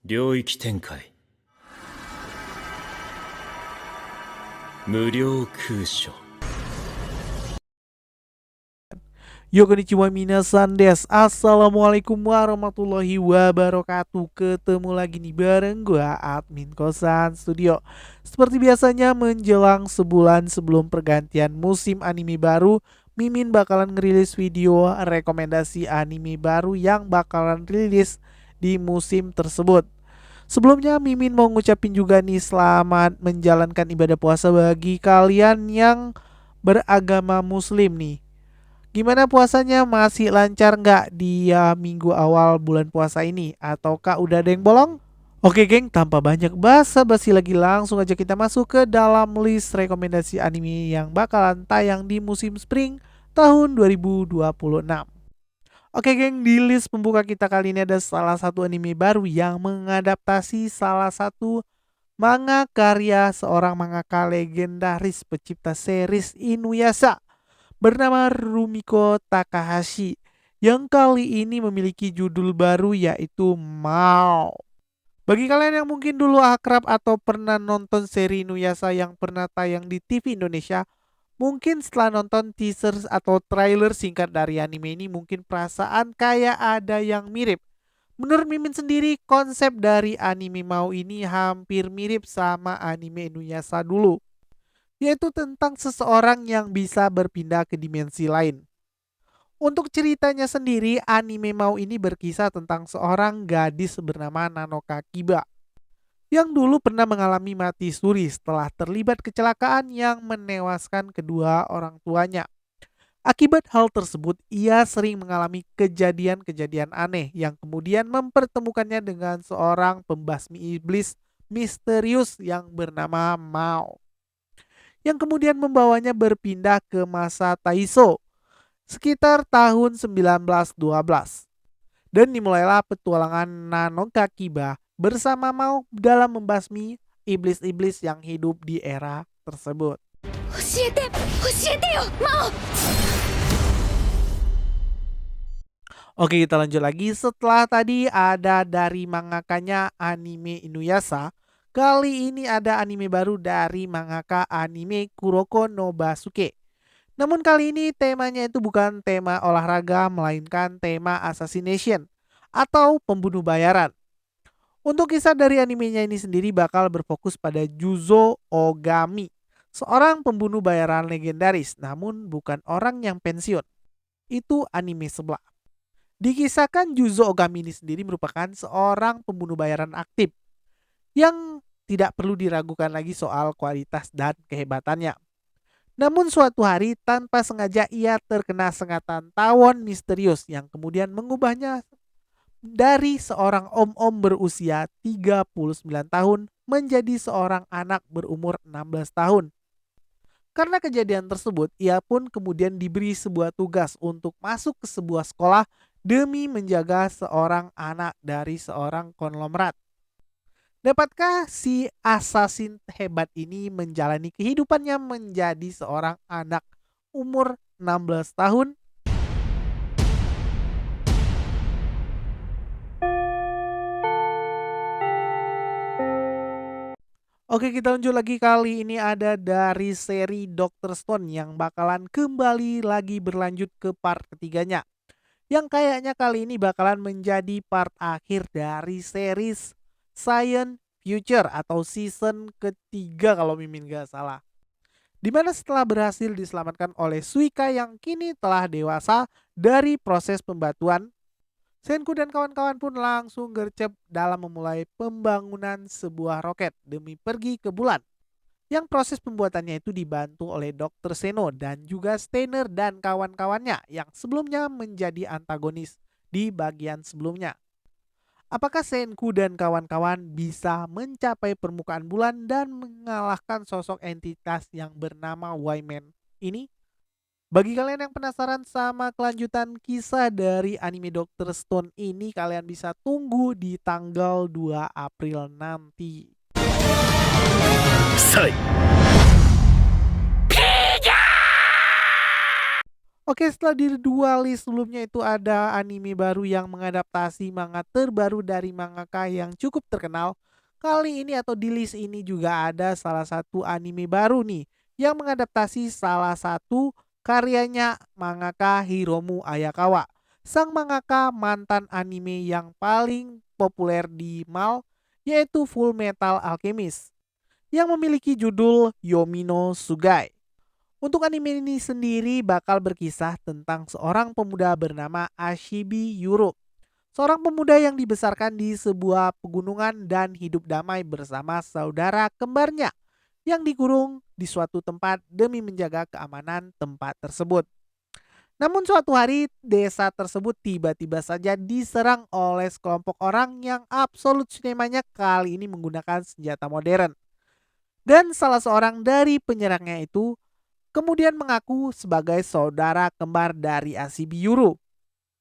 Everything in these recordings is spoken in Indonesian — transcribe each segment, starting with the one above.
領域展開無料空所 Yo konnichiwa minasan des. Assalamualaikum warahmatullahi wabarakatuh. Ketemu lagi nih bareng gua admin Kosan Studio. Seperti biasanya menjelang sebulan sebelum pergantian musim anime baru, Mimin bakalan ngerilis video rekomendasi anime baru yang bakalan rilis di musim tersebut. Sebelumnya Mimin mau ngucapin juga nih selamat menjalankan ibadah puasa bagi kalian yang beragama muslim nih. Gimana puasanya? Masih lancar nggak di minggu awal bulan puasa ini? Ataukah udah ada yang bolong? Oke geng, tanpa banyak basa-basi lagi langsung aja kita masuk ke dalam list rekomendasi anime yang bakalan tayang di musim spring tahun 2026. Oke geng, di list pembuka kita kali ini ada salah satu anime baru yang mengadaptasi salah satu manga karya seorang mangaka legendaris pencipta series Inuyasha bernama Rumiko Takahashi yang kali ini memiliki judul baru yaitu Mao. Bagi kalian yang mungkin dulu akrab atau pernah nonton seri Inuyasha yang pernah tayang di TV Indonesia, mungkin setelah nonton teaser atau trailer singkat dari anime ini mungkin perasaan kayak ada yang mirip. Menurut Mimin sendiri, konsep dari anime Mao ini hampir mirip sama anime Inuyasha dulu, yaitu tentang seseorang yang bisa berpindah ke dimensi lain. Untuk ceritanya sendiri, anime Mao ini berkisah tentang seorang gadis bernama Nanoka Kiba yang dulu pernah mengalami mati suri setelah terlibat kecelakaan yang menewaskan kedua orang tuanya. Akibat hal tersebut, ia sering mengalami kejadian-kejadian aneh yang kemudian mempertemukannya dengan seorang pembasmi iblis misterius yang bernama Mao, yang kemudian membawanya berpindah ke masa Taisho sekitar tahun 1912. Dan dimulailah petualangan Nanoka Kiba bersama Mao dalam membasmi iblis-iblis yang hidup di era tersebut. Oke, kita lanjut lagi. Setelah tadi ada dari mangakanya anime Inuyasha, kali ini ada anime baru dari mangaka anime Kuroko no Basuke. Namun kali ini temanya itu bukan tema olahraga, melainkan tema assassination atau pembunuh bayaran. Untuk kisah dari animenya ini sendiri bakal berfokus pada Juzo Ogami, seorang pembunuh bayaran legendaris, namun bukan orang yang pensiun. Itu anime sebelah. Dikisahkan Juzo Ogami ini sendiri merupakan seorang pembunuh bayaran aktif yang tidak perlu diragukan lagi soal kualitas dan kehebatannya. Namun suatu hari tanpa sengaja ia terkena sengatan tawon misterius yang kemudian mengubahnya dari seorang om-om berusia 39 tahun menjadi seorang anak berumur 16 tahun. Karena kejadian tersebut, ia pun kemudian diberi sebuah tugas untuk masuk ke sebuah sekolah demi menjaga seorang anak dari seorang konglomerat. Dapatkah si assassin hebat ini menjalani kehidupannya menjadi seorang anak umur 16 tahun? Oke, kita lanjut lagi. Kali ini ada dari seri Dr. Stone yang bakalan kembali lagi berlanjut ke part ketiganya, yang kayaknya kali ini bakalan menjadi part akhir dari series Science Future atau season ketiga kalau Mimin gak salah. Dimana setelah berhasil diselamatkan oleh Suika yang kini telah dewasa dari proses pembatuan, Senku dan kawan-kawan pun langsung gercep dalam memulai pembangunan sebuah roket demi pergi ke bulan, yang proses pembuatannya itu dibantu oleh Dr. Seno dan juga Steiner dan kawan-kawannya yang sebelumnya menjadi antagonis di bagian sebelumnya. Apakah Senku dan kawan-kawan bisa mencapai permukaan bulan dan mengalahkan sosok entitas yang bernama Y-Man ini? Bagi kalian yang penasaran sama kelanjutan kisah dari anime Dr. Stone ini, kalian bisa tunggu di tanggal 2 April nanti. Oke, setelah di dua list sebelumnya itu ada anime baru yang mengadaptasi manga terbaru dari mangaka yang cukup terkenal. Kali ini atau di list ini juga ada salah satu anime baru nih yang mengadaptasi salah satu karyanya mangaka Hiromu Ayakawa. Sang mangaka mantan anime yang paling populer di MAL yaitu Full Metal Alchemist yang memiliki judul Yomino Sugai. Untuk anime ini sendiri bakal berkisah tentang seorang pemuda bernama Ashibi Yuro. Seorang pemuda yang dibesarkan di sebuah pegunungan dan hidup damai bersama saudara kembarnya yang dikurung di suatu tempat demi menjaga keamanan tempat tersebut. Namun suatu hari desa tersebut tiba-tiba saja diserang oleh sekelompok orang yang absolut sinemanya kali ini menggunakan senjata modern. Dan salah seorang dari penyerangnya itu kemudian mengaku sebagai saudara kembar dari Ashibiuru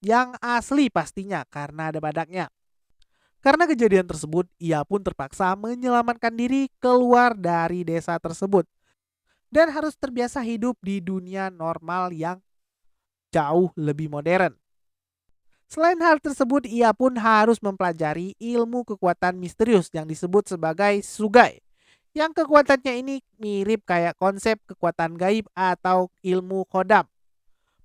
yang asli pastinya karena ada badaknya. Karena kejadian tersebut, ia pun terpaksa menyelamatkan diri keluar dari desa tersebut dan harus terbiasa hidup di dunia normal yang jauh lebih modern. Selain hal tersebut, ia pun harus mempelajari ilmu kekuatan misterius yang disebut sebagai Sugai. Yang kekuatannya ini mirip kayak konsep kekuatan gaib atau ilmu kodam.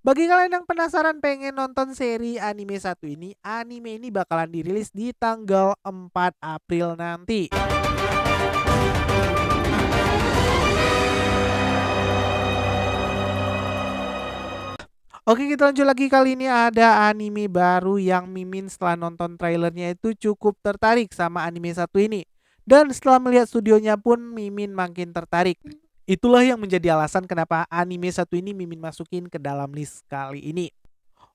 Bagi kalian yang penasaran pengen nonton seri anime satu ini, anime ini bakalan dirilis di tanggal 4 April nanti. Oke, kita lanjut lagi. Kali ini ada anime baru yang Mimin setelah nonton trailernya itu cukup tertarik sama anime satu ini. Dan setelah melihat studionya pun Mimin makin tertarik. Itulah yang menjadi alasan kenapa anime satu ini Mimin masukin ke dalam list kali ini.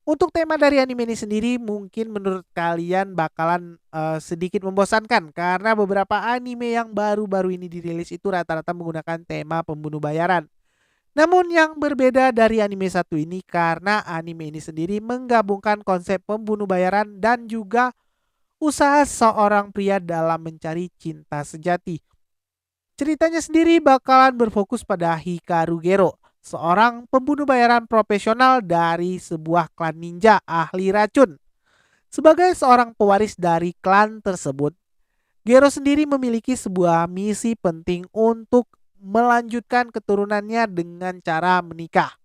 Untuk tema dari anime ini sendiri mungkin menurut kalian bakalan sedikit membosankan. Karena beberapa anime yang baru-baru ini dirilis itu rata-rata menggunakan tema pembunuh bayaran. Namun yang berbeda dari anime satu ini karena anime ini sendiri menggabungkan konsep pembunuh bayaran dan juga usaha seorang pria dalam mencari cinta sejati. Ceritanya sendiri bakalan berfokus pada Hikaru Gero, seorang pembunuh bayaran profesional dari sebuah klan ninja ahli racun. Sebagai seorang pewaris dari klan tersebut, Gero sendiri memiliki sebuah misi penting untuk melanjutkan keturunannya dengan cara menikah.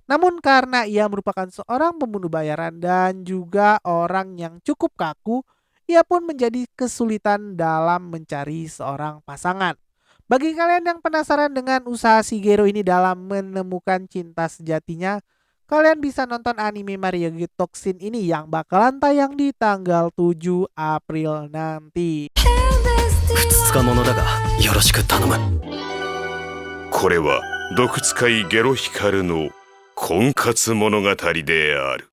Namun karena ia merupakan seorang pembunuh bayaran dan juga orang yang cukup kaku, ia pun menjadi kesulitan dalam mencari seorang pasangan. Bagi kalian yang penasaran dengan usaha Shigeru ini dalam menemukan cinta sejatinya, kalian bisa nonton anime Mario Toxin ini yang bakalan tayang di tanggal 7 April nanti. 2日ものだがよろしく頼む。これは毒使いゲロヒカルの婚活物語である。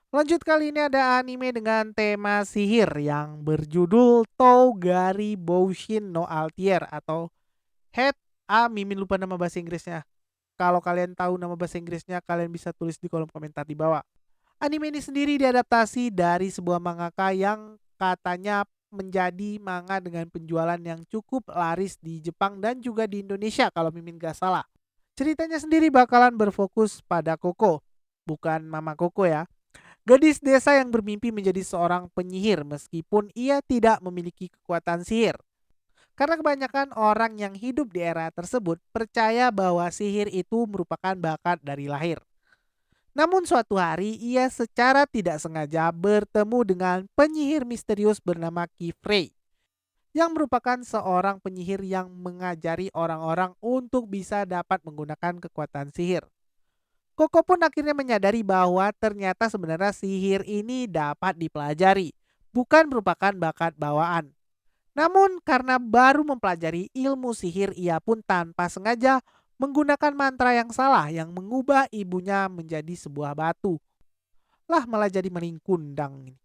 Lanjut, kali ini ada anime dengan tema sihir yang berjudul Tougari Boushin no Altier atau Head Mimin lupa nama bahasa Inggrisnya. Kalau kalian tahu nama bahasa Inggrisnya, kalian bisa tulis di kolom komentar di bawah. Anime ini sendiri diadaptasi dari sebuah mangaka yang katanya menjadi manga dengan penjualan yang cukup laris di Jepang dan juga di Indonesia kalau Mimin gak salah. Ceritanya sendiri bakalan berfokus pada Koko, bukan Mama Koko ya. Gadis desa yang bermimpi menjadi seorang penyihir meskipun ia tidak memiliki kekuatan sihir. Karena kebanyakan orang yang hidup di era tersebut percaya bahwa sihir itu merupakan bakat dari lahir. Namun suatu hari ia secara tidak sengaja bertemu dengan penyihir misterius bernama Kifrey yang merupakan seorang penyihir yang mengajari orang-orang untuk bisa dapat menggunakan kekuatan sihir. Koko pun akhirnya menyadari bahwa ternyata sebenarnya sihir ini dapat dipelajari, bukan merupakan bakat bawaan. Namun karena baru mempelajari ilmu sihir, ia pun tanpa sengaja menggunakan mantra yang salah yang mengubah ibunya menjadi sebuah batu. Lah malah jadi maling kundang.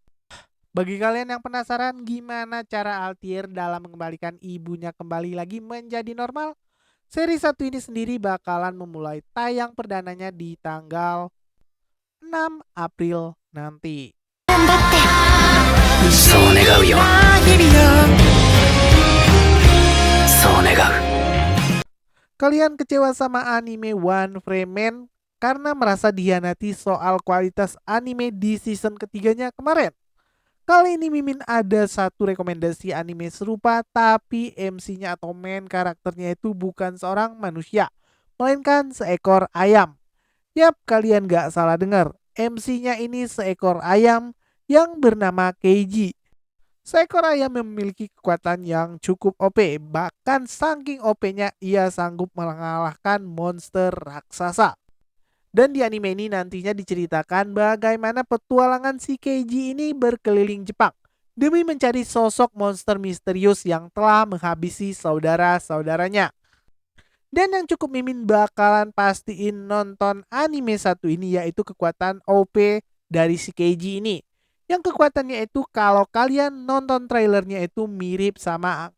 Bagi kalian yang penasaran gimana cara Altier dalam mengembalikan ibunya kembali lagi menjadi normal, seri satu ini sendiri bakalan memulai tayang perdananya di tanggal 6 April nanti. そう願うよ。そう願う。Kalian kecewa sama anime One Frame Man karena merasa dihianati soal kualitas anime di season ketiganya kemarin? Kali ini Mimin ada satu rekomendasi anime serupa, tapi MC-nya atau main karakternya itu bukan seorang manusia, melainkan seekor ayam. Yap, kalian gak salah dengar. MC-nya ini seekor ayam yang bernama Keiji. Seekor ayam memiliki kekuatan yang cukup OP, bahkan saking OP-nya ia sanggup mengalahkan monster raksasa. Dan di anime ini nantinya diceritakan bagaimana petualangan si Keiji ini berkeliling Jepang demi mencari sosok monster misterius yang telah menghabisi saudara-saudaranya. Dan yang cukup Mimin bakalan pastiin nonton anime satu ini yaitu kekuatan OP dari si Keiji ini. Yang kekuatannya itu kalau kalian nonton trailernya itu mirip sama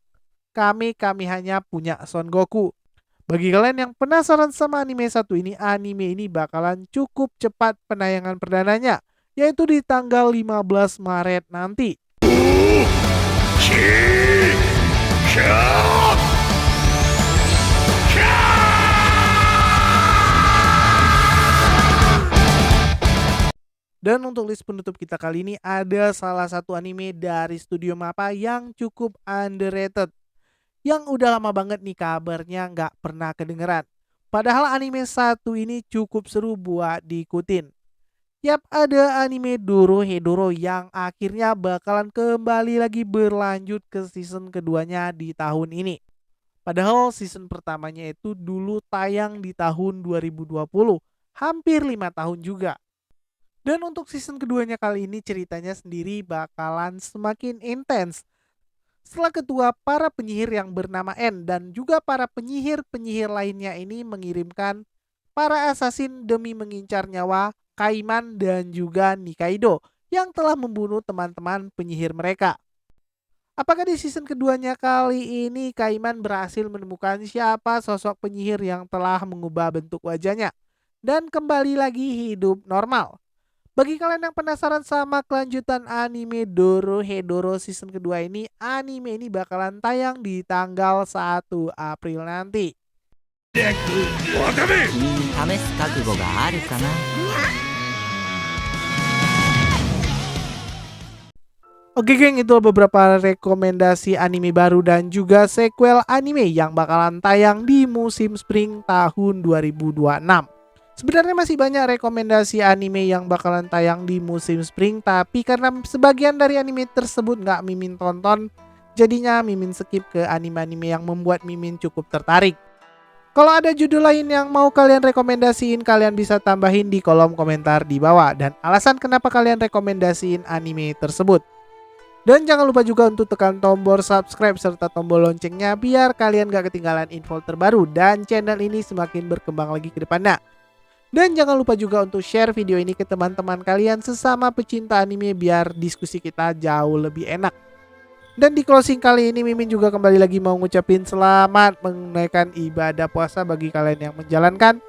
Kame hanya punya Son Goku. Bagi kalian yang penasaran sama anime satu ini, anime ini bakalan cukup cepat penayangan perdananya, yaitu di tanggal 15 Maret nanti. Dan untuk list penutup kita kali ini ada salah satu anime dari studio MAPPA yang cukup underrated. Yang udah lama banget nih kabarnya nggak pernah kedengeran. Padahal anime satu ini cukup seru buat diikutin. Yap, ada anime Dorohedoro yang akhirnya bakalan kembali lagi berlanjut ke season keduanya di tahun ini. Padahal season pertamanya itu dulu tayang di tahun 2020, hampir 5 tahun juga. Dan untuk season keduanya kali ini ceritanya sendiri bakalan semakin intens. Setelah ketua para penyihir yang bernama N dan juga para penyihir-penyihir lainnya ini mengirimkan para asasin demi mengincar nyawa Kaiman dan juga Nikaido yang telah membunuh teman-teman penyihir mereka. Apakah di season keduanya kali ini Kaiman berhasil menemukan siapa sosok penyihir yang telah mengubah bentuk wajahnya dan kembali lagi hidup normal? Bagi kalian yang penasaran sama kelanjutan anime Dorohedoro season kedua ini, anime ini bakalan tayang di tanggal 1 April nanti. Oke geng, itu beberapa rekomendasi anime baru dan juga sequel anime yang bakalan tayang di musim spring tahun 2026. Sebenarnya masih banyak rekomendasi anime yang bakalan tayang di musim spring, tapi karena sebagian dari anime tersebut nggak Mimin tonton, jadinya Mimin skip ke anime-anime yang membuat Mimin cukup tertarik. Kalau ada judul lain yang mau kalian rekomendasiin, kalian bisa tambahin di kolom komentar di bawah dan alasan kenapa kalian rekomendasiin anime tersebut. Dan jangan lupa juga untuk tekan tombol subscribe serta tombol loncengnya biar kalian gak ketinggalan info terbaru dan channel ini semakin berkembang lagi ke depannya. Dan jangan lupa juga untuk share video ini ke teman-teman kalian sesama pecinta anime biar diskusi kita jauh lebih enak. Dan di closing kali ini Mimin juga kembali lagi mau ngucapin selamat menunaikan ibadah puasa bagi kalian yang menjalankan.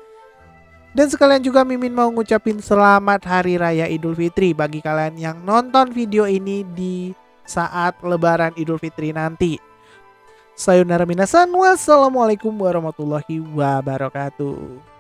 Dan sekalian juga Mimin mau ngucapin selamat Hari Raya Idul Fitri bagi kalian yang nonton video ini di saat Lebaran Idul Fitri nanti. Sayonara minasan, wassalamualaikum warahmatullahi wabarakatuh.